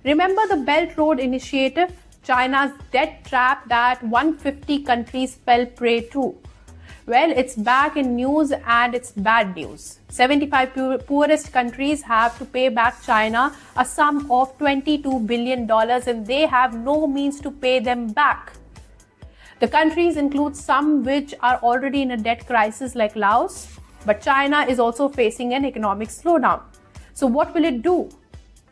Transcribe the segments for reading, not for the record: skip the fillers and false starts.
Remember the Belt Road Initiative, China's debt trap that 150 countries fell prey to? Well, it's back in news and it's bad news. 75 poorest countries have to pay back China a sum of $22 billion and they have no means to pay them back. The countries include some which are already in a debt crisis like Laos, but China is also facing an economic slowdown. So what will it do?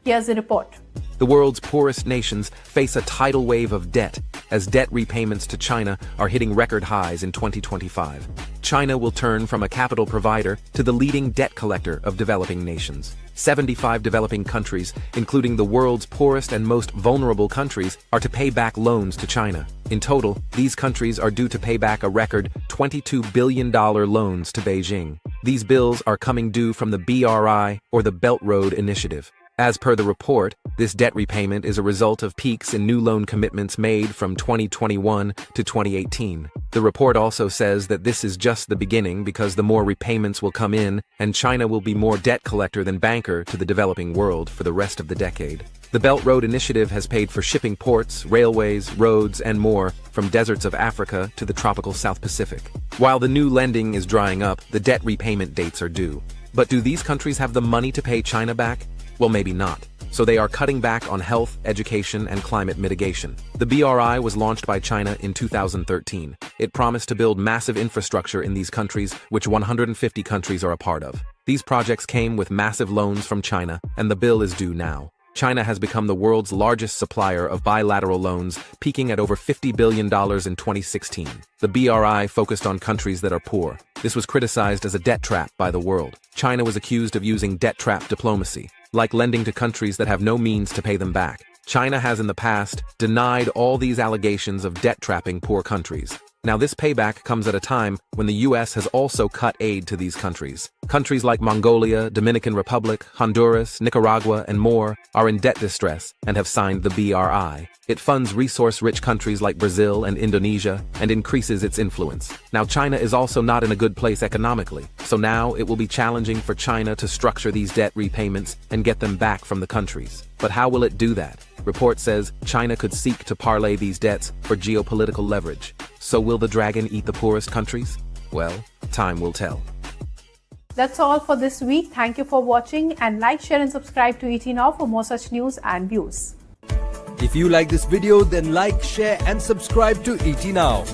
Here's the report. The world's poorest nations face a tidal wave of debt as debt repayments to China are hitting record highs in 2025. China will turn from a capital provider to the leading debt collector of developing nations. 75 developing countries, including the world's poorest and most vulnerable countries, are to pay back loans to China. In total, these countries are due to pay back a record $22 billion loans to Beijing. These bills are coming due from the BRI, or the Belt Road Initiative. As per the report, this debt repayment is a result of peaks in new loan commitments made from 2021 to 2018. The report also says that this is just the beginning because the more repayments will come in and China will be more debt collector than banker to the developing world for the rest of the decade. The Belt Road Initiative has paid for shipping ports, railways, roads, and more from deserts of Africa to the tropical South Pacific. While the new lending is drying up, the debt repayment dates are due. But do these countries have the money to pay China back? Well, maybe not. So they are cutting back on health, education, and climate mitigation. The BRI was launched by China in 2013. It promised to build massive infrastructure in these countries, which 150 countries are a part of. These projects came with massive loans from China, and the bill is due now. China has become the world's largest supplier of bilateral loans, peaking at over $50 billion in 2016. The BRI focused on countries that are poor. This was criticized as a debt trap by the world. China was accused of using debt trap diplomacy, like lending to countries that have no means to pay them back. China has in the past denied all these allegations of debt trapping poor countries. Now this payback comes at a time when the US has also cut aid to these countries. Countries like Mongolia, Dominican Republic, Honduras, Nicaragua, and more are in debt distress and have signed the BRI. It funds resource-rich countries like Brazil and Indonesia and increases its influence. Now China is also not in a good place economically, so now it will be challenging for China to structure these debt repayments and get them back from the countries. But how will it do that? Report says China could seek to parlay these debts for geopolitical leverage. So will the dragon eat the poorest countries? Well, time will tell. That's all for this week. Thank you for watching and like, share and subscribe to ET Now for more such news and views. If you like this video, then like, share and subscribe to ET Now.